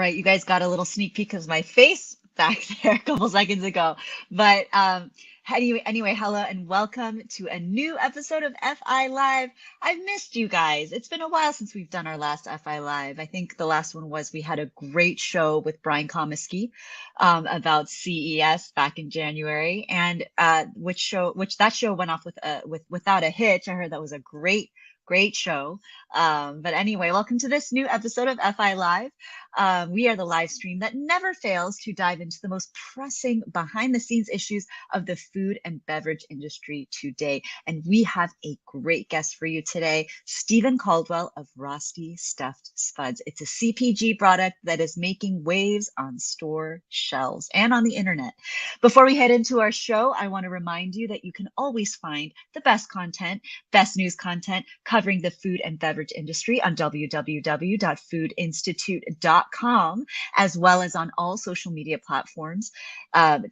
right, you guys got a little sneak peek because my face back there a couple seconds ago. But anyway, hello and welcome to a new episode of FI Live. I've missed you guys. It's been a while since we've done our last FI Live. I think the last one was we had a great show with 𝗏𝗂𝗏𝗂𝗁 about CES back in January, and which that show went off without a hitch. I heard that was a great show. But anyway, welcome to this new episode of FI Live. We are the live stream that never fails to dive into the most pressing behind the scenes issues of the food and beverage industry today. And we have a great guest for you today, Stephen Caldwell of Rosti Stuft Spuds. It's a CPG product that is making waves on store shelves and on the internet. Before we head into our show, I want to remind you that you can always find the best content, best news content covering the food and beverage industry on www.foodinstitute.com, as well as on all social media platforms,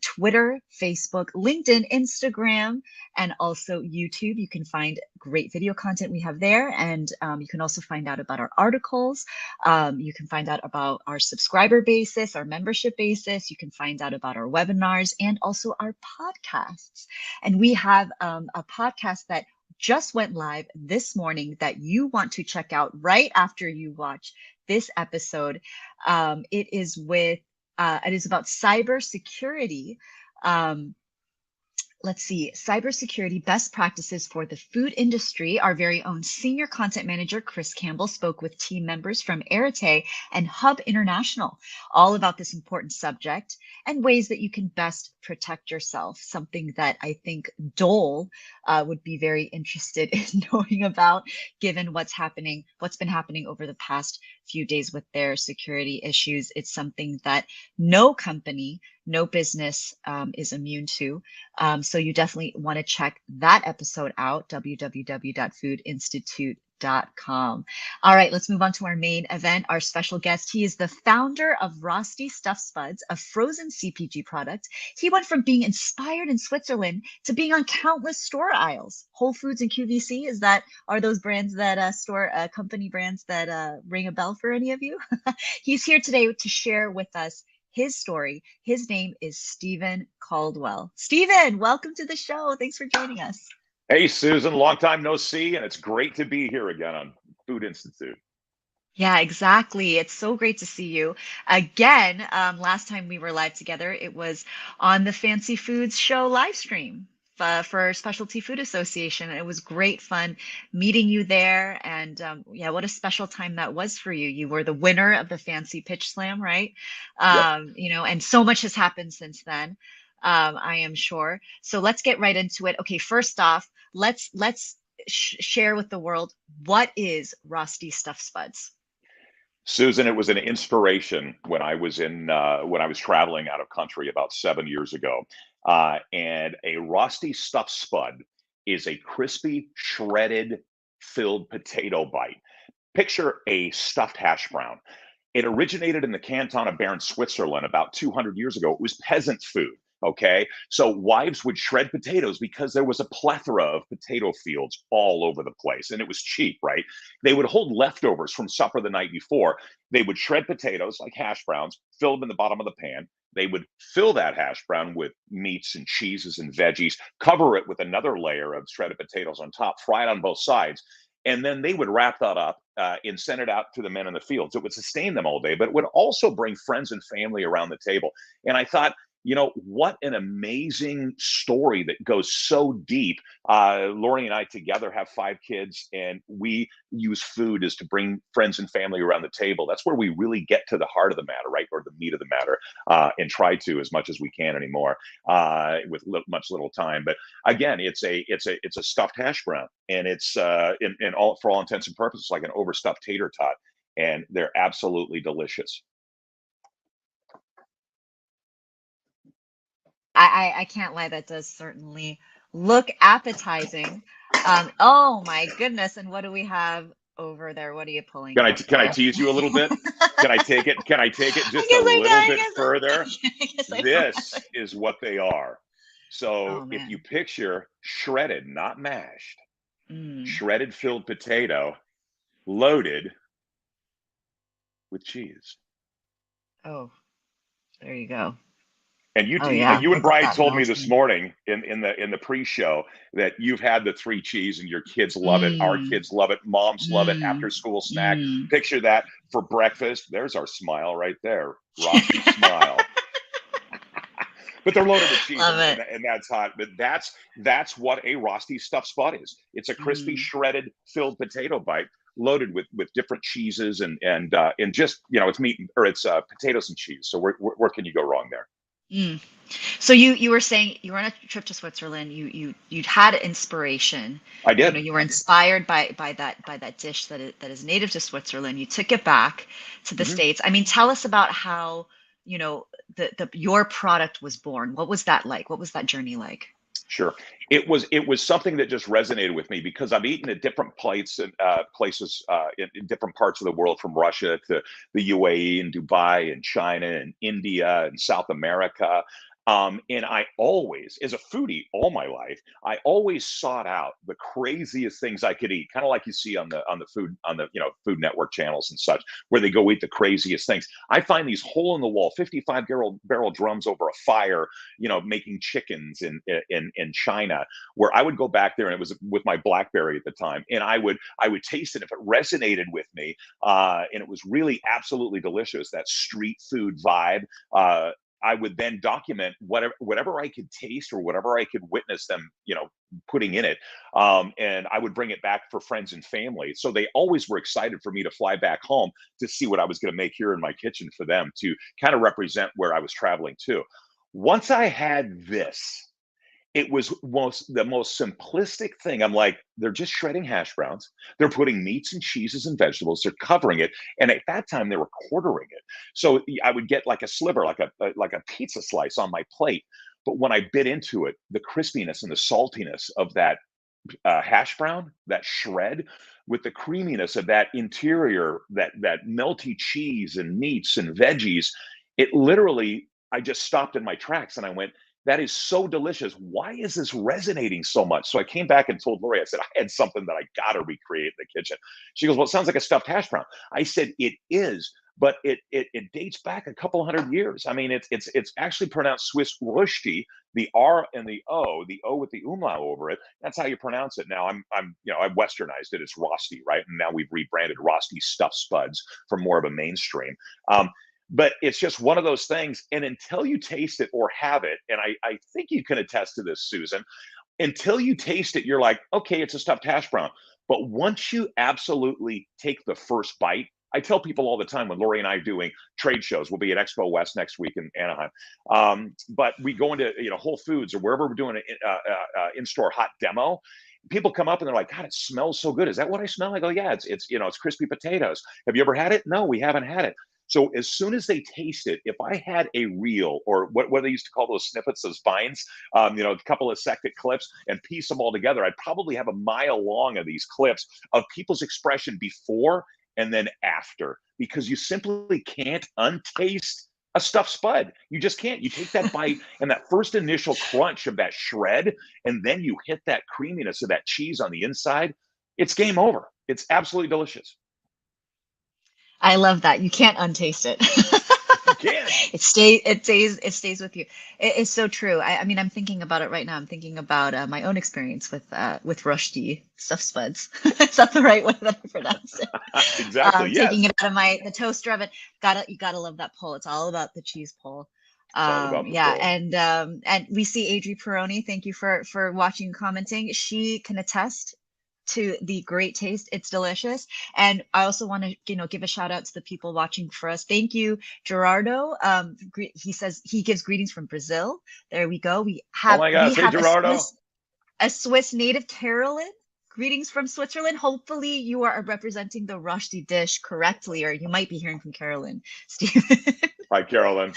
Twitter, Facebook, LinkedIn, Instagram, and also YouTube. You can find great video content we have there, and you can also find out about our articles. You can find out about our subscriber basis, our membership basis. You can find out about our webinars and also our podcasts. And we have a podcast that just went live this morning that you want to check out right after you watch this episode. It is about cybersecurity. Let's see, cybersecurity best practices for the food industry. Our very own senior content manager, Chris Campbell, spoke with team members from 𝗟𝗲𝘁 and Hub International, all about this important subject and ways that you can best protect yourself, something that I think Dole would be very interested in knowing about, given what's been happening over the past few days with their security issues. It's something that no company, no business is immune to. So you definitely want to check that episode out, www.foodinstitute.com. All right, let's move on to our main event. Our special guest, he is the founder of Rosti Stuft Spuds, a frozen CPG product. He went from being inspired in Switzerland to being on countless store aisles. Whole Foods and 𝗂𝗏𝐶, are those brands that company brands that ring a bell for any of you? He's here today to share with us his story. His name is Stephen Caldwell. Stephen, welcome to the show. Thanks for joining us. Hey, Susan, long time no see, and it's great to be here again on Food Institute. Yeah, exactly. It's so great to see you again. Last time we were live together, it was on the Fancy Foods Show live stream for Specialty Food Association. It was great fun meeting you there. And yeah, what a special time that was for you. You were the winner of the Fancy Pitch Slam, right? Yep. You know, and so much has happened since then, I am sure. So let's get right into it. Okay, first off, let's share with the world, what is Rosti Stuft Spuds? Susan, it was an inspiration when I was traveling out of country about 7 years ago. And a Rosti Stuft Spud is a crispy, shredded, filled potato bite. Picture a stuffed hash brown. It originated in the canton of Bern, Switzerland about 200 years ago. It was peasant food. Okay, so wives would shred potatoes because there was a plethora of potato fields all over the place, and it was cheap, right? They would hold leftovers from supper the night before. They would shred potatoes like hash browns, fill them in the bottom of the pan. They would fill that hash brown with meats and cheeses and veggies, cover it with another layer of shredded potatoes on top, fry it on both sides, and then they would wrap that up and send it out to the men in the fields. It would sustain them all day, but it would also bring friends and family around the table. And I thought, you know, what an amazing story that goes so deep. Lori and I together have 5 kids, and we use food as to bring friends and family around the table. That's where we really get to the heart of the matter, right? Or the meat of the matter, and try to as much as we can anymore with much little time. But again, it's a stuffed hash brown, and it's for all intents and purposes like an overstuffed tater tot, and they're absolutely delicious. I can't lie, that does certainly look appetizing. Oh my goodness, and what do we have over there? What are you pulling? Can I tease you a little bit? Can I take it just a little bit further? This is what they are. So if you picture shredded, not mashed, shredded filled potato loaded with cheese. Oh, there you go. And Oh yeah, you and look at Brian that told me this melting. morning in the pre-show that you've had the three cheese and your kids love it. Our Mm, kids love it. Moms love it. mm, After school snack. mm. Picture that for breakfast. There's our smile right there. Rosti smile. But they're loaded with cheese, Love it. and that's hot. But that's what a Rosti Stuft Spud is. It's a crispy, Mm, shredded, filled potato bite loaded with different cheeses and just it's meat or it's potatoes and cheese. So where can you go wrong there? mm. So you were saying you were on a trip to Switzerland. You'd had inspiration. I did. You were inspired by that dish that is native to Switzerland. You took it back to the Mhm. States. I mean, tell us about how, the your product was born. What was that like? What was that journey like? Sure. It was something that just resonated with me because I've eaten at different places and places in different parts of the world, from Russia to the UAE and Dubai and China and India and South America. And I always, as a foodie all my life, I always sought out the craziest things I could eat, kind of like you see on the Food Network channels and such, where they go eat the craziest things. I find these hole in the wall 55 barrel drums over a fire, making chickens in China, where I would go back there, and it was with my BlackBerry at the time, and I would taste it. If it resonated with me, and it was really absolutely delicious, that street food vibe. I would then document whatever I could taste or whatever I could witness them, putting in it, and I would bring it back for friends and family. So they always were excited for me to fly back home to see what I was going to make here in my kitchen for them to kind of represent where I was traveling to. Once I had this, it was the most simplistic thing. I'm like, they're just shredding hash browns. They're putting meats and cheeses and vegetables. They're covering it, and at that time they were quartering it. So I would get like a sliver, like a pizza slice on my plate. But when I bit into it, the crispiness and the saltiness of that hash brown, that shred, with the creaminess of that interior, that melty cheese and meats and veggies, it literally, I just stopped in my tracks and I went, that is so delicious. Why is this resonating so much? So I came back and told Lori, I said, I had something that I got to recreate in the kitchen. She goes, well, it sounds like a stuffed hash brown. I said, it is, but it dates back a couple hundred years. I mean, it's actually pronounced Swiss Rosti, the R and the O with the umlaut over it. That's how you pronounce it. Now I've westernized it. It's Rosti, right? And now we've rebranded Rosti Stuft Spuds for more of a mainstream. But it's just one of those things. And until you taste it or have it, and I think you can attest to this, Susan, until you taste it, you're like, okay, it's a stuffed hash brown. But once you absolutely take the first bite, I tell people all the time when Lori and I are doing trade shows, we'll be at Expo West next week in Anaheim. But we go into Whole Foods or wherever we're doing an in-store hot demo. People come up and they're like, God, it smells so good. Is that what I smell? I go, yeah, it's crispy potatoes. Have you ever had it? No, we haven't had it. So as soon as they taste it, if I had a reel, or what they used to call those snippets, those vines, a couple of second clips, and piece them all together, I'd probably have a mile long of these clips of people's expression before and then after, because you simply can't untaste a stuffed spud. You just can't. You take that bite and that first initial crunch of that shred, and then you hit that creaminess of that cheese on the inside. It's game over. It's absolutely delicious. I love that. You can't untaste it. You can. It stays with you. It's so true. I mean, I'm thinking about it right now. I'm thinking about my own experience with Rosti Stuft Spuds. Is that the right way that I pronounced it? Exactly. Taking Yes. it out of the toaster oven. You gotta love that pull. It's all about the cheese pull. It's all about the Yeah, pull. and we see 𝗟𝗲𝘁. Thank you for watching and commenting. She can attest to the great taste. It's delicious. And I also want to, give a shout out to the people watching for us. Thank you, Gerardo. He says he gives greetings from Brazil. There we go. We Oh have my we gosh. Hey, have Gerardo. a Swiss native, Carolyn. Greetings from Switzerland. Hopefully you are representing the Rosti dish correctly, or you might be hearing from Carolyn, Stephen. Hi, Carolyn.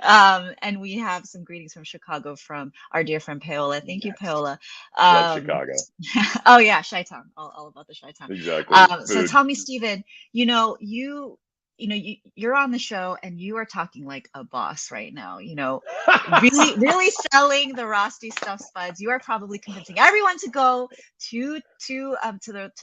And we have some greetings from Chicago from our dear friend Paola. Thank you, Yes. Paola. Love Chicago. Oh yeah, Chi-Town, all about the Chi-Town. Exactly. So Food. tell me, Stephen, you're on the show and you are talking like a boss right now. Really selling the Rosti Stuft Spuds. You are probably convincing everyone to go to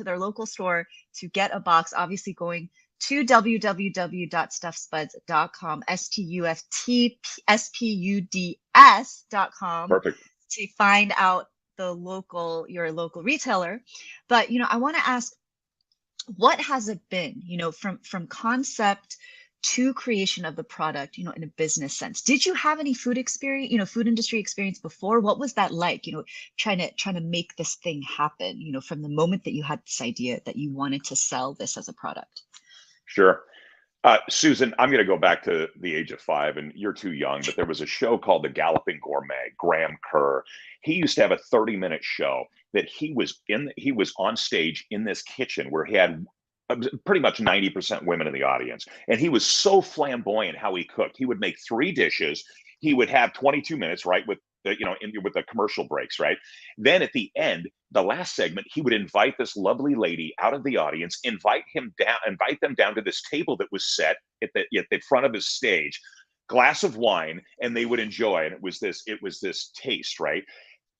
their local store to get a box. Obviously, going to www.stuffspuds.com, STUFTSPUDS.com, Perfect. to find out your local retailer. But, I want to ask, what has it been, from concept to creation of the product, in a business sense? Did you have any food experience, food industry experience before? What was that like, trying to make this thing happen, from the moment that you had this idea that you wanted to sell this as a product? Sure. Susan, I'm going to go back to the age of 5, and you're too young, but there was a show called The Galloping Gourmet, Graham Kerr. He used to have a 30-minute show that he was on stage in this kitchen where he had pretty much 90% women in the audience. And he was so flamboyant how he cooked. He would make 3 dishes. He would have 22 minutes, right, with with the commercial breaks, right? Then at the end, the last segment, he would invite this lovely lady out of the audience, invite them down to this table that was set at the front of his stage, glass of wine, and they would enjoy. And it was this taste, right?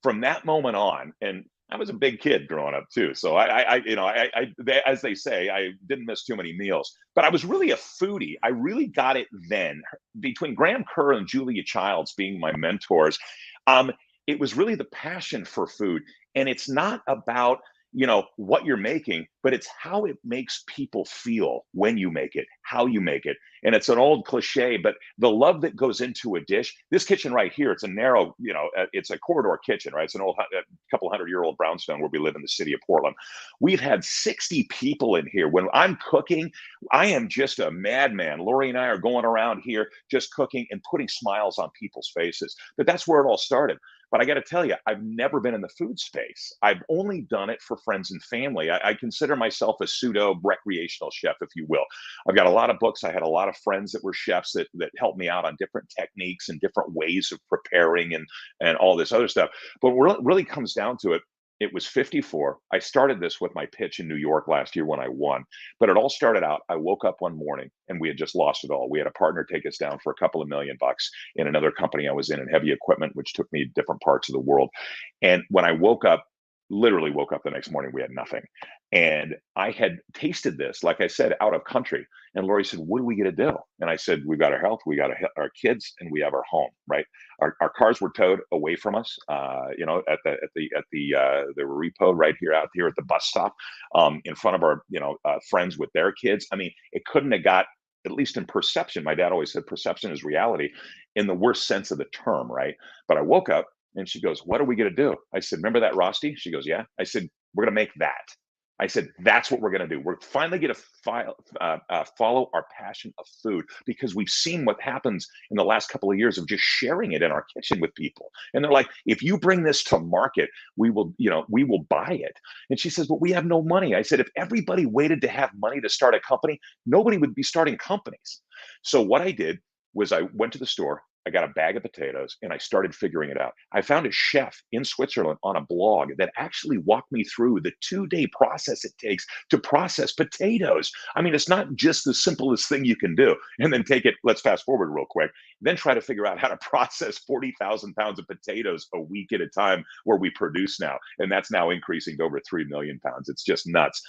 From that moment on, and I was a big kid growing up too, so as they say, I didn't miss too many meals. But I was really a foodie. I really got it then. Between Graham Kerr and Julia Childs being my mentors, it was really the passion for food, and it's not about what you're making, but it's how it makes people feel when you make it, how you make it. And it's an old cliche, but the love that goes into a dish. This kitchen right here, it's a narrow, it's a corridor kitchen, right? It's an old, couple 100-year-old brownstone where we live in the city of Portland. We've had 60 people in here. When I'm cooking, I am just a madman. Lori and I are going around here just cooking and putting smiles on people's faces. But that's where it all started. But I got to tell you, I've never been in the food space. I've only done it for friends and family. I consider myself a pseudo recreational chef, if you will. I've got a lot of books. I had a lot of friends that were chefs that helped me out on different techniques and different ways of preparing and all this other stuff. But what really comes down to it, it was 54. I started this with my pitch in New York last year when I won. But it all started out, I woke up one morning and we had just lost it all. We had a partner take us down for a couple of $1 million in another company I was in heavy equipment, which took me to different parts of the world. And when I literally woke up the next morning, we had nothing. And I had tasted this, like I said, out of country. And Lori said, "What are we going to do?" And I said, "We've got our health, we got our kids, and we have our home, right?" Our cars were towed away from us, at the repo right here out here at the bus stop, in front of our, friends with their kids. I mean, it couldn't have got, at least in perception. My dad always said perception is reality in the worst sense of the term, right? But I woke up and she goes, "What are we going to do?" I said, "Remember that Rosti?" She goes, "Yeah." I said, "We're going to make that." I said, "That's what we're going to do. We're finally going to follow our passion of food, because we've seen what happens in the last couple of years of just sharing it in our kitchen with people. And they're like, if you bring this to market, we will buy it." And she says, "But we have no money." I said, "If everybody waited to have money to start a company, nobody would be starting companies." So what I did was I went to the store, I got a bag of potatoes, and I started figuring it out. I found a chef in Switzerland on a blog that actually walked me through the 2-day process it takes to process potatoes. I mean, it's not just the simplest thing you can do. And then take it, let's fast forward real quick, then try to figure out how to process 40,000 pounds of potatoes a week at a time where we produce now. And that's now increasing to over 3 million pounds. It's just nuts.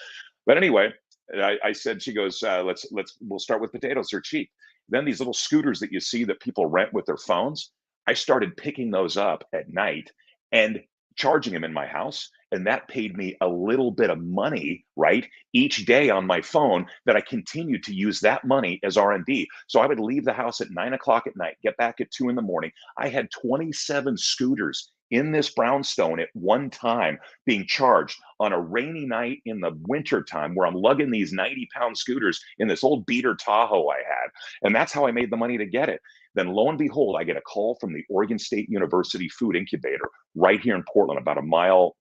But anyway, I said, she goes, we'll start with potatoes. They're cheap. Then these little scooters that you see that people rent with their phones, I started picking those up at night and charging them in my house. And that paid me a little bit of money, right, each day on my phone, that I continued to use that money as R&D. So I would leave the house at 9 o'clock at night, get back at 2 in the morning. I had 27 scooters in this brownstone at one time being charged on a rainy night in the winter time, where I'm lugging these 90-pound scooters in this old beater Tahoe I had. And that's how I made the money to get it. Then lo and behold, I get a call from the Oregon State University Food Incubator right here in Portland, about a mile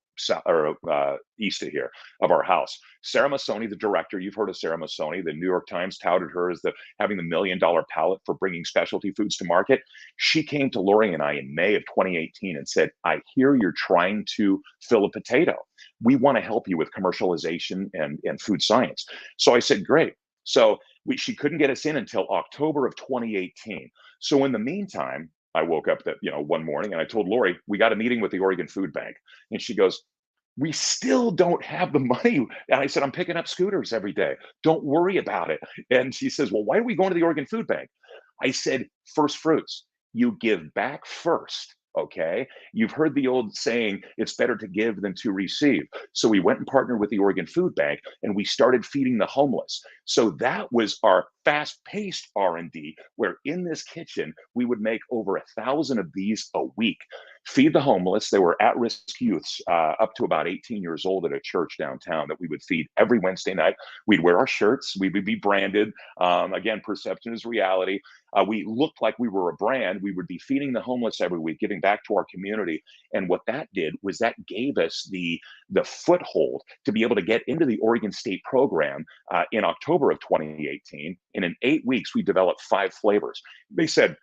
east of here, of our house. 𝗟𝗲𝘁, the director, you've heard of 𝗟𝗲𝘁. The New York Times touted her as having the $1 million palate for bringing specialty foods to market. She came to Lori and I in May of 2018 and said, "I hear you're trying to fill a potato. We want to help you with commercialization and food science." So I said, "Great." So she couldn't get us in until October of 2018. So in the meantime, I woke up one morning and I told Lori, "We got a meeting with the Oregon Food Bank." And she goes, we still don't have the money. And I said, I'm picking up scooters every day. Don't worry about it. And she says, well, why are we going to the Oregon Food Bank? I said, first fruits, you give back first. Okay. You've heard the old saying, it's better to give than to receive. So we went and partnered with the Oregon Food Bank and we started feeding the homeless. So that was our fast-paced R&D, where in this kitchen, we would make over 1,000 of these a week. Feed the homeless. They were at-risk youths up to about 18 years old at a church downtown that we would feed every Wednesday night. We'd wear our shirts. We would be branded. Again, perception is reality. We looked like we were a brand. We would be feeding the homeless every week, giving back to our community. And what that did was that gave us the foothold to be able to get into the Oregon State program in October of 2018. And in 8 weeks, we developed 5 flavors. They said,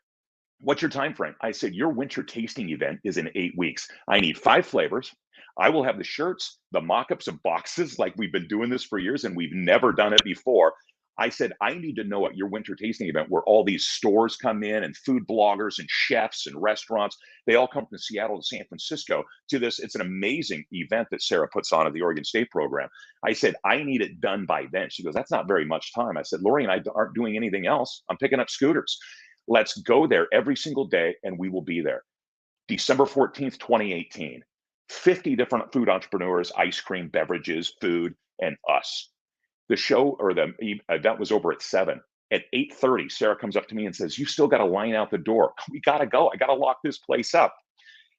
what's your time frame? I said, your winter tasting event is in 8 weeks. I need 5 flavors. I will have the shirts, the mock-ups of boxes, like we've been doing this for years and we've never done it before. I said, I need to know at your winter tasting event where all these stores come in and food bloggers and chefs and restaurants, they all come from Seattle to San Francisco to this. It's an amazing event that Sarah puts on at the Oregon State program. I said, I need it done by then. She goes, that's not very much time. I said, Lori and I aren't doing anything else. I'm picking up scooters. Let's go there every single day and we will be there. December 14th, 2018, 50 different food entrepreneurs, ice cream, beverages, food, and us. The show or the event was over at 7. At 8:30, Sarah comes up to me and says, you still got to line out the door. We got to go. I got to lock this place up.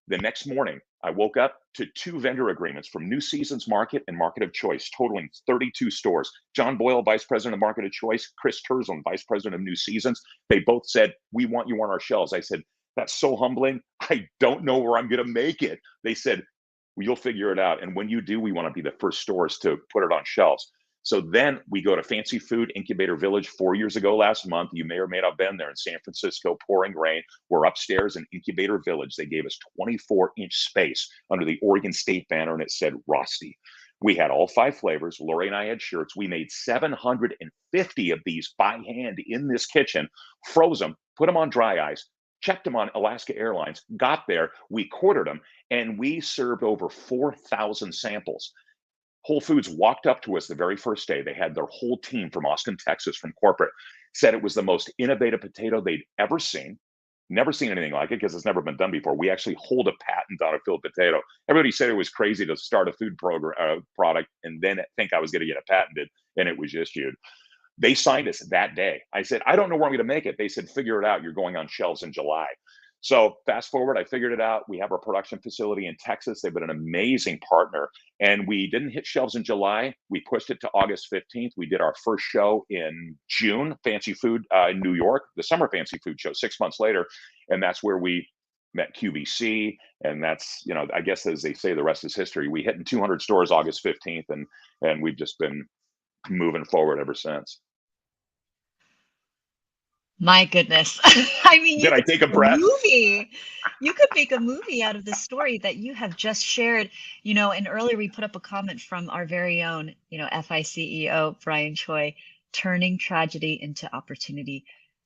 The next morning, I woke up to 2 vendor agreements from New Seasons Market and Market of Choice, totaling 32 stores. John Boyle, Vice President of Market of Choice, Chris Terzlin, Vice President of New Seasons. They both said, we want you on our shelves. I said, that's so humbling. I don't know where I'm going to make it. They said, well, you'll figure it out. And when you do, we want to be the first stores to put it on shelves. So then we go to Fancy Food Incubator Village 4 years ago last month. You may or may not have been there in San Francisco, pouring rain. We're upstairs in Incubator Village. They gave us 24-inch space under the Oregon State banner, and it said Rosti. We had all 5 flavors. Lori and I had shirts. We made 750 of these by hand in this kitchen, froze them, put them on dry ice, checked them on Alaska Airlines, got there, we quartered them, and we served over 4,000 samples. Whole Foods walked up to us the very first day. They had their whole team from Austin, Texas, from corporate, said it was the most innovative potato they'd ever seen. Never seen anything like it because it's never been done before. We actually hold a patent on a filled potato. Everybody said it was crazy to start a food product and then think I was going to get it patented, and it was issued. They signed us that day. I said, I don't know where I'm going to make it. They said, figure it out. You're going on shelves in July. So fast forward, I figured it out. We have our production facility in Texas. They've been an amazing partner. And we didn't hit shelves in July. We pushed it to August 15th. We did our first show in June, Fancy Food in New York, the Summer Fancy Food Show, 6 months later. And that's where we met QVC. And that's, you know, I guess as they say, the rest is history. We hit in 200 stores August 15th, and we've just been moving forward ever since. My goodness. I mean, Did I take a breath? Movie. You could make a movie out of the story that you have just shared, you know, and earlier we put up a comment from our very own, you know, 𝗂𝗍 Brian Choi, turning tragedy into opportunity.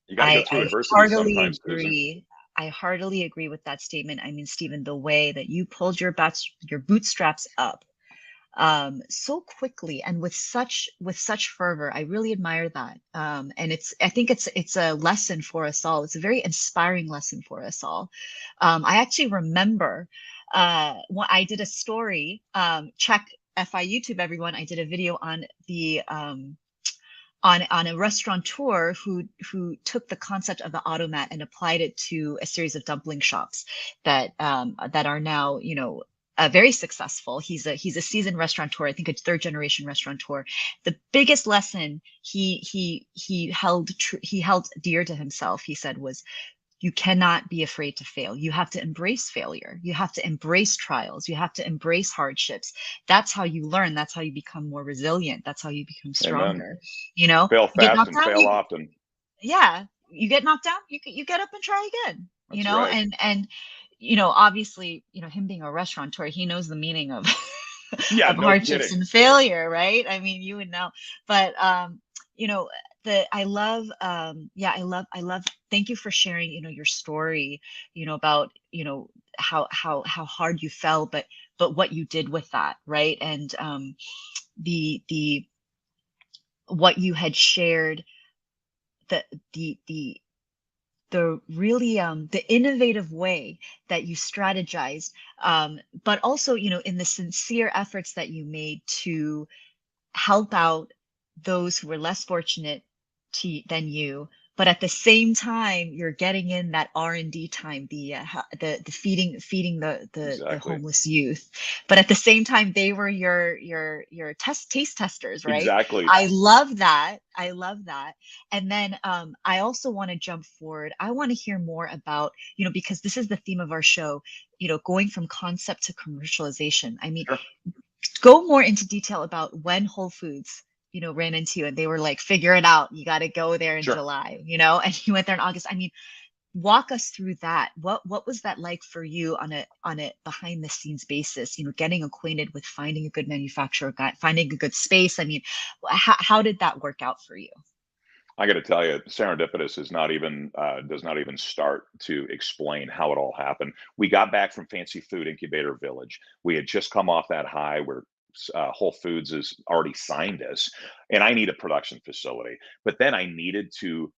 You got to go through adversity sometimes, Susan. I heartily agree with that statement. I mean, Stephen, the way that you pulled your bootstraps up so quickly and with such fervor, I really admire that. And I think it's a lesson for us all. It's a very inspiring lesson for us all. I actually remember when I did a story, check FI YouTube, everyone. I did a video on the on a restaurateur who took the concept of the automat and applied it to a series of dumpling shops that are now, you know, very successful. He's a seasoned restaurateur, I think a 3rd generation restaurateur. The biggest lesson he held dear to himself, he said, was you cannot be afraid to fail. You have to embrace failure. You have to embrace trials. You have to embrace hardships. That's how you learn. That's how you become more resilient. That's how you become stronger. Amen. You know, fail fast and fail often. Yeah, you get knocked down, you get up and try again. That's you know, right. and you know, obviously, you know, him being a restaurateur, he knows the meaning of Yeah, of no hardships kidding. and failure, right? I mean, you would know. But you know, I love, yeah, I love, thank you for sharing, your story, about, how hard you fell, but what you did with that, right? And the what you had shared, the the the the really the innovative way that you strategized, but also, in the sincere efforts that you made to help out those who were less fortunate than you, but at the same time you're getting in that R&D time, the feeding the Exactly. homeless youth, but at the same time they were your taste testers, right? Exactly. I love that. I love that. And then I also want to jump forward. I want to hear more about, because this is the theme of our show, going from concept to commercialization. I mean, Sure. go more into detail about when Whole Foods, ran into you and they were like, figure it out. You got to go there in Sure. July, and you went there in August. I mean, walk us through that. What was that like for you on a behind the scenes basis, getting acquainted with finding a good manufacturer, finding a good space? I mean, how did that work out for you? I got to tell you, serendipitous is not even does not even start to explain how it all happened. We got back from Fancy Food Incubator Village. We had just come off that high where Whole Foods has already signed us, and I need a production facility. But then I needed to,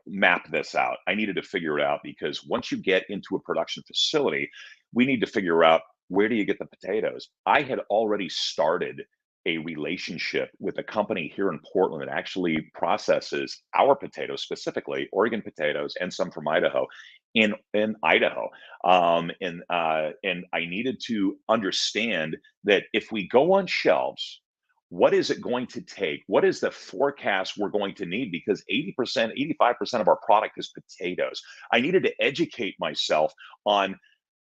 map this out. I needed to figure it out because once you get into a production facility, we need to figure out where do you get the potatoes. I had already started a relationship with a company here in Portland that actually processes our potatoes, specifically Oregon potatoes and some from Idaho, in Idaho. And I needed to understand that if we go on shelves, what is it going to take? What is the forecast we're going to need? Because 80%, 85% of our product is potatoes. I needed to educate myself on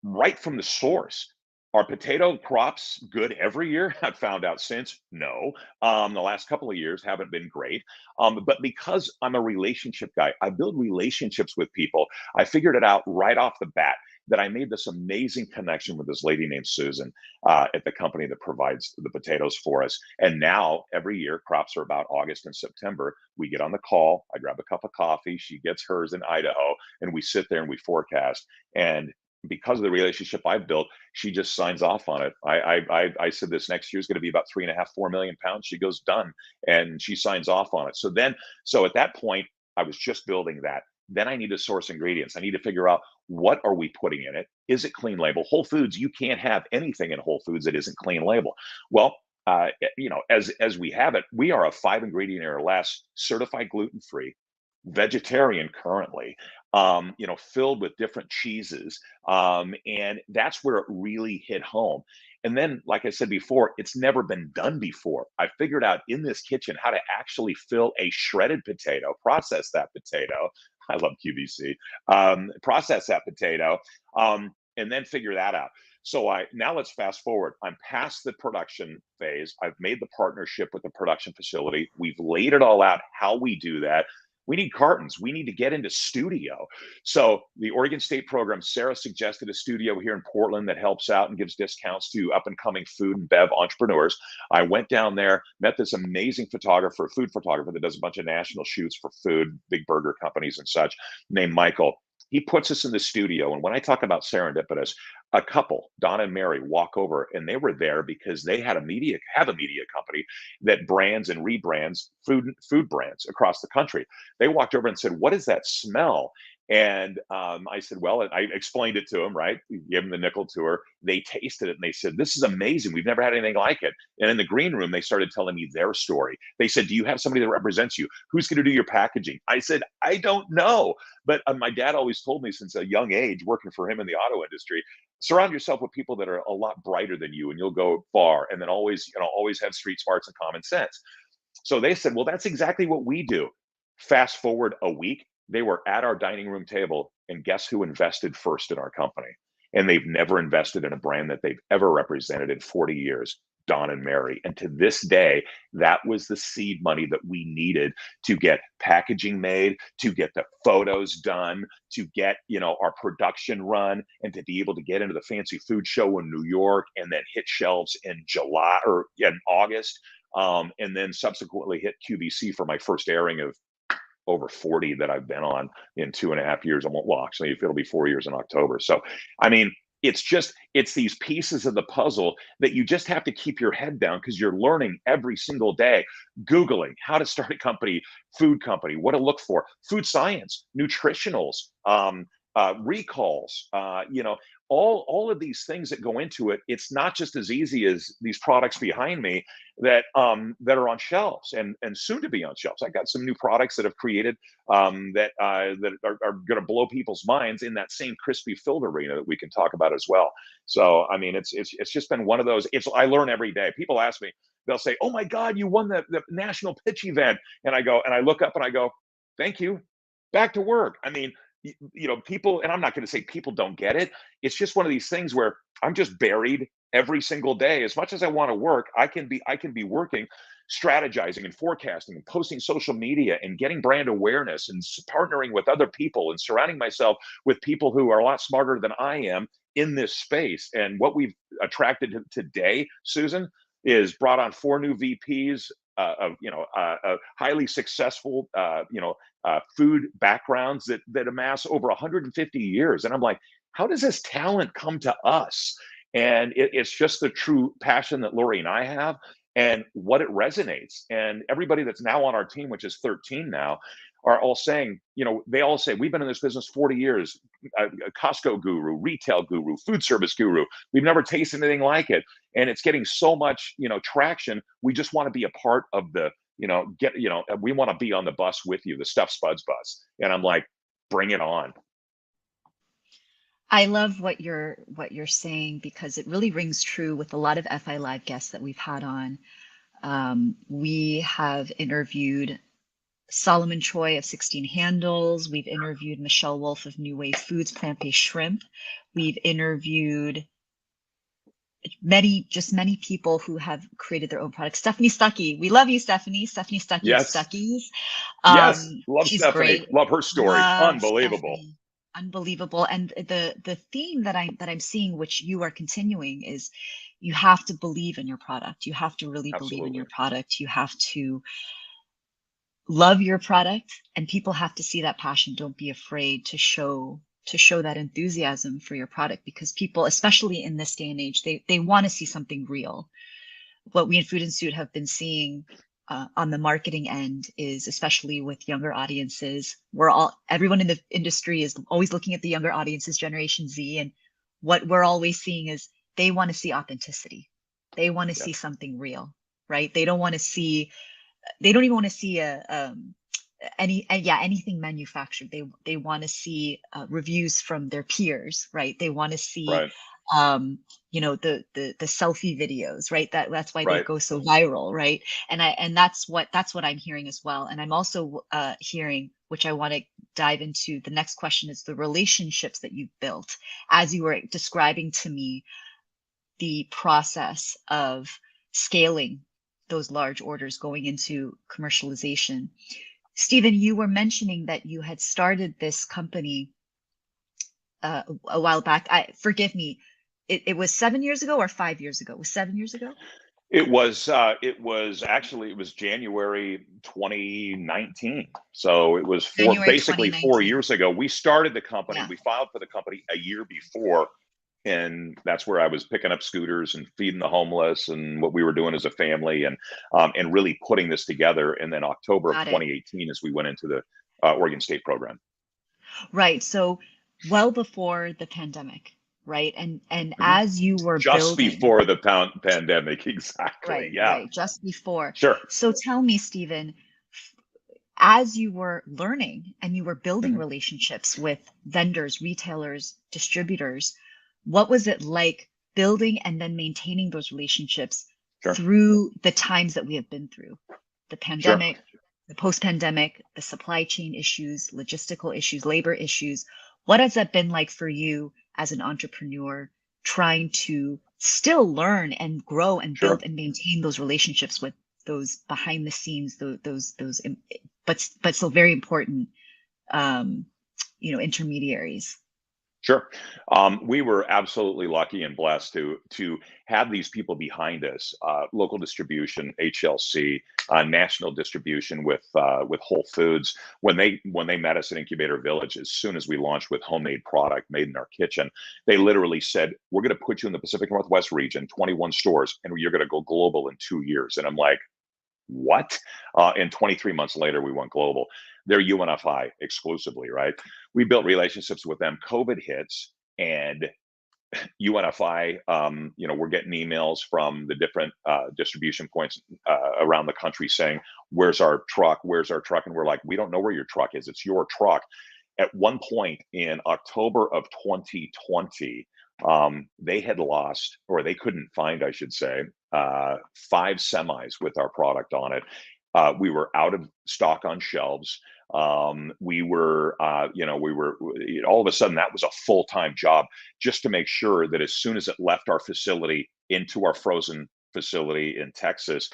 right from the source. Are potato crops good every year? I've found out since no. The last couple of years haven't been great. But because I'm a relationship guy, I build relationships with people. I figured it out right off the bat that I made this amazing connection with this lady named Susan at the company that provides the potatoes for us. And now every year, crops are about August and September. We get on the call. I grab a cup of coffee. She gets hers in Idaho, and we sit there and we forecast. And because of the relationship I've built, she just signs off on it. I said this next year is going to be about 3.5, 4 million pounds. She goes done, and she signs off on it. So at that point, I was just building that. Then I need to source ingredients. I need to figure out what are we putting in it. Is it clean label? Whole Foods, you can't have anything in Whole Foods that isn't clean label. Well, as we have it, we are a 5 ingredient or less certified gluten free, vegetarian currently, filled with different cheeses. And that's where it really hit home. And then, like I said before, it's never been done before. I figured out in this kitchen how to actually fill a shredded potato, process that potato. I love QVC. Process that potato, and then figure that out. So now let's fast forward. I'm past the production phase. I've made the partnership with the production facility. We've laid it all out how we do that. We need cartons. We need to get into studio. So the Oregon State program, Sarah suggested a studio here in Portland that helps out and gives discounts to up and coming food and bev entrepreneurs. I went down there, met this amazing photographer, food photographer that does a bunch of national shoots for food, big burger companies and such, named Michael. He puts us in the studio. And when I talk about serendipitous, a couple, Don and Mary, walk over, and they were there because they have a media company that brands and rebrands food brands across the country. They walked over and said, "What is that smell?" And I said, "Well," I explained it to them, right? Give them the nickel tour. They tasted it and they said, "This is amazing. We've never had anything like it." And in the green room, they started telling me their story. They said, "Do you have somebody that represents you? Who's going to do your packaging?" I said, "I don't know." But my dad always told me since a young age, working for him in the auto industry, surround yourself with people that are a lot brighter than you and you'll go far. And then always have street smarts and common sense. So they said, "Well, that's exactly what we do." Fast forward a week, they were at our dining room table, and guess who invested first in our company? And they've never invested in a brand that they've ever represented in 40 years. Don and Mary. And to this day, that was the seed money that we needed to get packaging made, to get the photos done, to get, our production run, and to be able to get into the fancy food show in New York and then hit shelves in July or in August. And then subsequently hit QVC for my first airing of over 40 that I've been on in 2.5 years. Well, actually, it'll be 4 years in October. So, I mean, it's these pieces of the puzzle that you just have to keep your head down because you're learning every single day. Googling how to start a company, food company, what to look for, food science, nutritionals, recalls, all of these things that go into it. It's not just as easy as these products behind me that are on shelves and soon to be on shelves. I got some new products that have created that are going to blow people's minds in that same crispy filled arena that we can talk about as well. So I mean, it's just been one of those. I learn every day. People ask me, they'll say, "Oh my God, you won the national pitch event," and I look up and I go, "Thank you." Back to work. I mean, people, and I'm not going to say people don't get it. It's just one of these things where I'm just buried every single day. As much as I want to work, I can be working, strategizing and forecasting and posting social media and getting brand awareness and partnering with other people and surrounding myself with people who are a lot smarter than I am in this space. And what we've attracted today, Susan, is brought on 4 new VPs of highly successful food backgrounds that amass over 150 years. And I'm like, how does this talent come to us? And it's just the true passion that Lori and I have and what it resonates. And everybody that's now on our team, which is 13 now, are all saying, they all say, we've been in this business 40 years, a Costco guru, retail guru, food service guru. We've never tasted anything like it. And it's getting so much, traction. We just want to be a part of the, we want to be on the bus with you, the Stuft Spuds bus. And I'm like, bring it on. I love what you're saying because it really rings true with a lot of FI Live guests that we've had on. We have interviewed Solomon Choi of 16 Handles. We've interviewed Michelle Wolf of New Wave Foods, plant-based shrimp. We've interviewed many people who have created their own products. Stephanie Stuckey. We love you, Stephanie. Stephanie Stuckey Yes. of Stuckey's. Yes. Love She's Stephanie. great. Love her story. Love Unbelievable. Stephanie. Unbelievable. And the theme that I'm seeing, which you are continuing, is you have to believe in your product. You have to really believe in your product. You have to love your product, and people have to see that passion. Don't be afraid to show that enthusiasm for your product, because people, especially in this day and age, they want to see something real. What we in Food Institute have been seeing on the marketing end is, especially with younger audiences, everyone in the industry is always looking at the younger audiences, Generation Z, and what we're always seeing is they want to see authenticity. They want to see something real, right? They don't want to see, they don't even want to see anything manufactured. They want to see reviews from their peers, right? They want to see the selfie videos, right? That's why they go so viral, right? And that's what I'm hearing as well. And I'm also hearing, which I want to dive into, the next question is the relationships that you've built as you were describing to me the process of scaling those large orders going into commercialization. Stephen, you were mentioning that you had started this company a while back. Forgive me, it was 7 years ago or 5 years ago? It was 7 years ago? It was January 2019. So it was basically 4 years ago. We started the company. We filed for the company a year before. And that's where I was picking up scooters and feeding the homeless and what we were doing as a family and really putting this together. And then October of 2018 as we went into the Oregon State program. Right. So well before the pandemic, right? And as you were just before the pandemic, exactly. Right, yeah. Right. Just before. Sure. So tell me, Stephen, as you were learning and you were building relationships with vendors, retailers, distributors, what was it like building and then maintaining those relationships through the times that we have been through? The pandemic, the post-pandemic, the supply chain issues, logistical issues, labor issues. What has that been like for you as an entrepreneur, trying to still learn and grow and build and maintain those relationships with those behind the scenes, those but still very important intermediaries? Sure. We were absolutely lucky and blessed to have these people behind us, local distribution, HLC, national distribution with Whole Foods. When they met us at Incubator Village, as soon as we launched with homemade product made in our kitchen, they literally said, "We're going to put you in the Pacific Northwest region, 21 stores, and you're going to go global in 2 years." And I'm like, what? And 23 months later, we went global. They're UNFI exclusively, right? We built relationships with them. COVID hits, and UNFI, we're getting emails from the different distribution points around the country saying, "Where's our truck? Where's our truck?" And we're like, "We don't know where your truck is. It's your truck." At one point in October of 2020, they had lost, or they couldn't find, I should say, 5 semis with our product on it. We were out of stock on shelves. All of a sudden, that was a full-time job just to make sure that as soon as it left our facility into our frozen facility in Texas,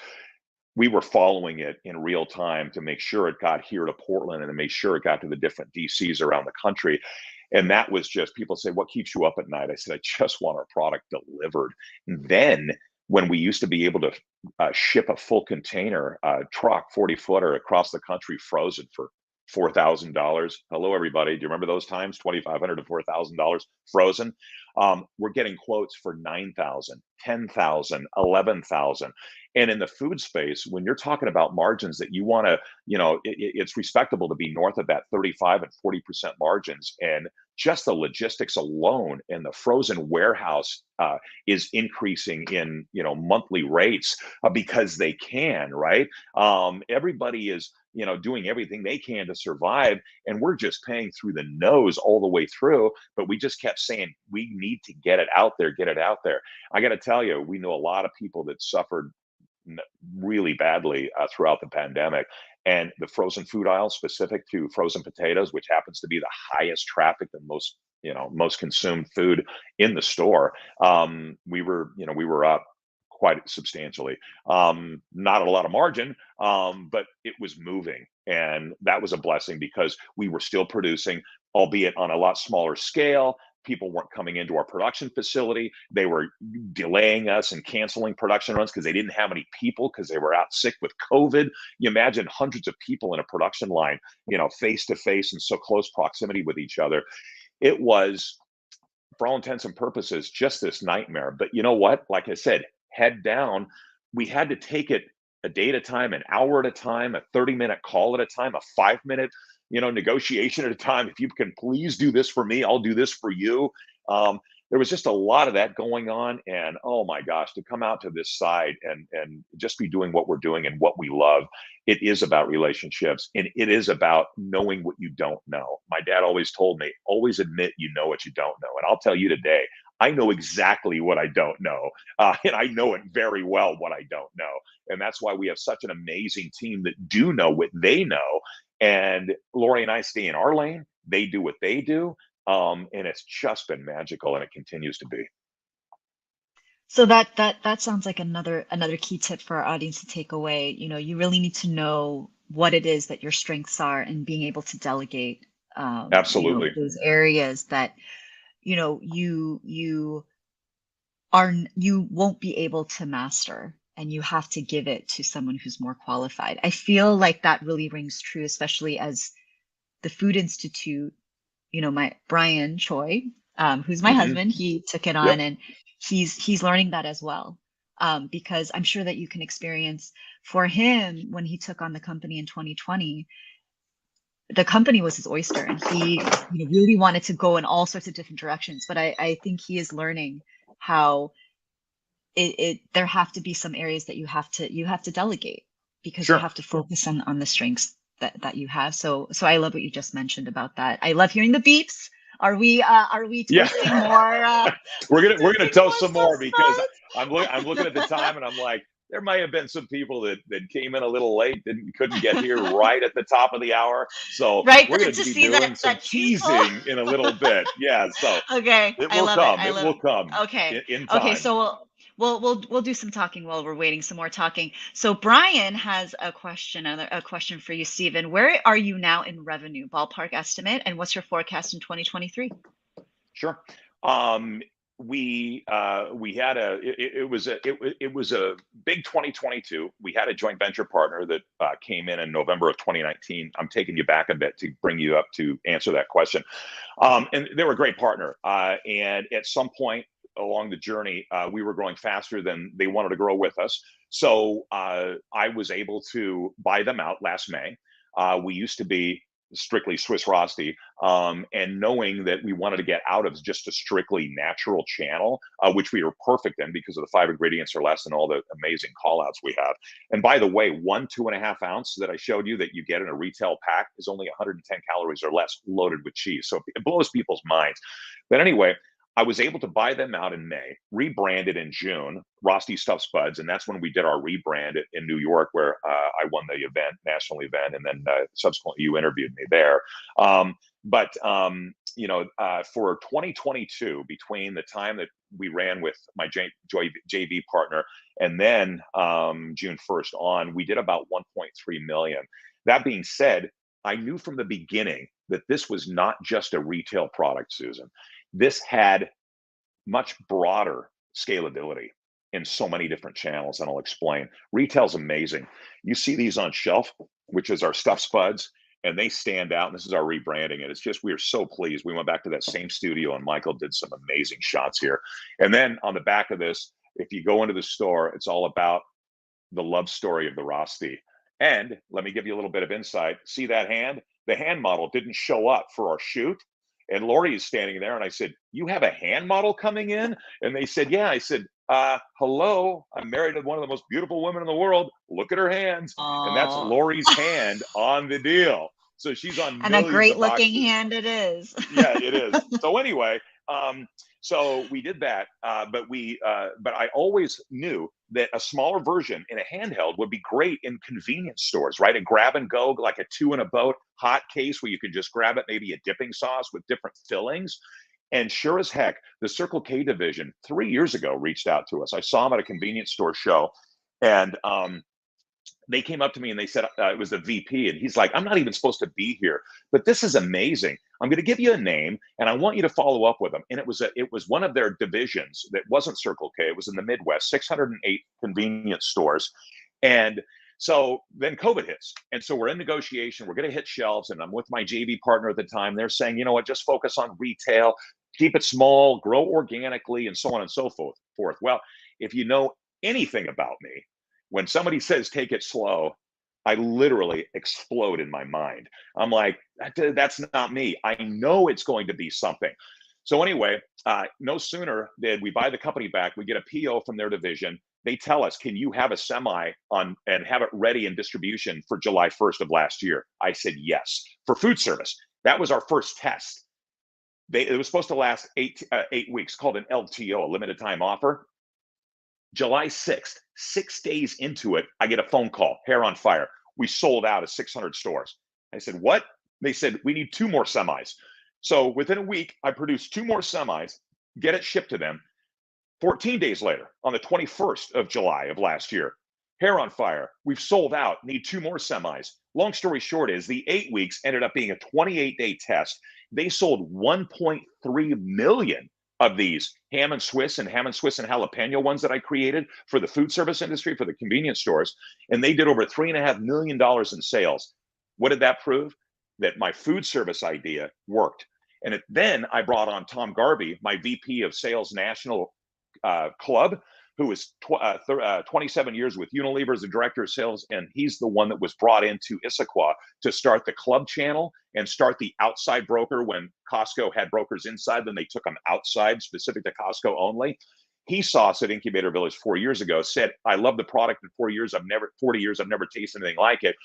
we were following it in real time to make sure it got here to Portland and to make sure it got to the different DCs around the country. And that was just, people say, "What keeps you up at night?" I said, "I just want our product delivered." And then when we used to be able to ship a full container truck, 40-footer across the country frozen for $4,000. Hello, everybody. Do you remember those times? $2,500 to $4,000 frozen. We're getting quotes for 9,000, 10,000, 11,000. And in the food space, when you're talking about margins that you want to, it's respectable to be north of that 35 and 40% margins. And just the logistics alone and the frozen warehouse is increasing in, monthly rates because they can, right? Everybody is, doing everything they can to survive. And we're just paying through the nose all the way through. But we just kept saying, we need to get it out there, get it out there. I got to tell you, we know a lot of people that suffered really badly throughout the pandemic. And the frozen food aisle, specific to frozen potatoes, which happens to be the highest traffic and most consumed food in the store, we were up quite substantially. Not a lot of margin, but it was moving. And that was a blessing because we were still producing, albeit on a lot smaller scale. People weren't coming into our production facility. They were delaying us and canceling production runs because they didn't have any people because they were out sick with COVID. You imagine hundreds of people in a production line, face to face in so close proximity with each other. It was, for all intents and purposes, just this nightmare. But you know what? Like I said, head down. We had to take it a day at a time, an hour at a time, a 30-minute call at a time, a 5-minute negotiation at a time. If you can please do this for me, I'll do this for you. There was just a lot of that going on. And oh my gosh, to come out to this side and just be doing what we're doing and what we love. It is about relationships, and it is about knowing what you don't know. My dad always told me, always admit you know what you don't know. And I'll tell you today, I know exactly what I don't know. And I know it very well what I don't know. And that's why we have such an amazing team that do know what they know. And Lori and I stay in our lane. They do what they do. And it's just been magical, and it continues to be. So that sounds like another key tip for our audience to take away. You really need to know what it is that your strengths are and being able to delegate Absolutely. those areas that you won't be able to master, and you have to give it to someone who's more qualified. I feel like that really rings true, especially as the Food Institute, my Brian Choi, who's my husband, he took it on. Yep. And he's learning that as well. Because I'm sure that you can experience, for him, when he took on the company in 2020, the company was his oyster, and he really wanted to go in all sorts of different directions. But I think he is learning how there have to be some areas that you have to delegate, because Sure. you have to focus on the strengths that you have. So I love what you just mentioned about that. I love hearing the beeps. Are we toasting more? We're gonna toast some more, because I'm looking at the time and I'm like, there might have been some people that came in a little late, couldn't get here right at the top of the hour. So right, we're going to be doing some teasing in a little bit. Yeah. So okay, it will come. It will come. Okay. In time. Okay. So we'll do some talking while we're waiting, some more talking. So Brian has a question for you, Stephen. Where are you now in revenue, ballpark estimate, and what's your forecast in 2023? Sure. We had it was a big 2022. We had a joint venture partner that came in November of 2019. I'm taking you back a bit to bring you up to answer that question. And they were a great partner. And at some point along the journey, we were growing faster than they wanted to grow with us. So I was able to buy them out last May. We used to be strictly Swiss Rosti, and knowing that we wanted to get out of just a strictly natural channel, which we were perfect in because of the 5 ingredients or less and all the amazing call outs we have. And by the way, 1 2.5 ounce that I showed you that you get in a retail pack is only 110 calories or less loaded with cheese. So it blows people's minds. But anyway, I was able to buy them out in May, rebranded in June, Rosti Stuft Spuds, and that's when we did our rebrand in New York, where I won the national event, and then subsequently you interviewed me there. For 2022, between the time that we ran with my JV partner and then June 1st on, we did about 1.3 million. That being said, I knew from the beginning that this was not just a retail product, Susan. This had much broader scalability in so many different channels, and I'll explain. Retail's amazing. You see these on shelf, which is our Stuft Spuds, and they stand out. And this is our rebranding, and it's just, we are so pleased. We went back to that same studio, and Michael did some amazing shots here. And then on the back of this, if you go into the store, it's all about the love story of the Rosti. And let me give you a little bit of insight. See that hand? The hand model didn't show up for our shoot. And Lori is standing there, and I said, "You have a hand model coming in?" And they said, "Yeah." I said, "Hello, I'm married to one of the most beautiful women in the world. Look at her hands." Aww. And that's Lori's hand on the deal. So she's on and millions a great of boxes. looking hand it is. Yeah, it is. So anyway, so we did that, but I always knew that a smaller version in a handheld would be great in convenience stores, right? A grab and go, like a 2 in a boat hot case where you could just grab it, maybe a dipping sauce with different fillings. And sure as heck, the Circle K division 3 years ago reached out to us. I saw them at a convenience store show, and they came up to me and they said, it was the VP, and he's like, "I'm not even supposed to be here, but this is amazing. I'm going to give you a name, and I want you to follow up with them." And it was one of their divisions that wasn't Circle K. It was in the Midwest, 608 convenience stores. And so then COVID hits. And so we're in negotiation. We're going to hit shelves. And I'm with my JV partner at the time. They're saying, "You know what, just focus on retail, keep it small, grow organically," and so on and so forth. Well, if you know anything about me, when somebody says take it slow, I literally explode in my mind. I'm like, that's not me. I know it's going to be something. So anyway, no sooner did we buy the company back, we get a PO from their division. They tell us, "Can you have a semi on and have it ready in distribution for July 1st of last year?" I said yes. For food service, that was our first test. It was supposed to last 8 weeks, called an LTO, a limited time offer. July 6th, 6 days into it, I get a phone call, hair on fire. "We sold out of 600 stores." I said, "What?" They said, "We need 2 more semis." So within a week, I produced 2 more semis, get it shipped to them. 14 days later, on the 21st of July of last year, hair on fire. "We've sold out, need 2 more semis." Long story short is the 8 weeks ended up being a 28-day test. They sold 1.3 million of these ham and Swiss and jalapeno ones that I created for the food service industry, for the convenience stores. And they did over $3.5 million in sales. What did that prove? That my food service idea worked. And then I brought on Tom Garvey, my VP of Sales National Club, who is 27 years with Unilever as the director of sales. And he's the one that was brought into 𝗟𝗂 to start the club channel and start the outside broker. When Costco had brokers inside, then they took them outside, specific to Costco only. He saw us at Incubator Village 4 years ago, said, "I love the product. In 40 years, I've never tasted anything like it.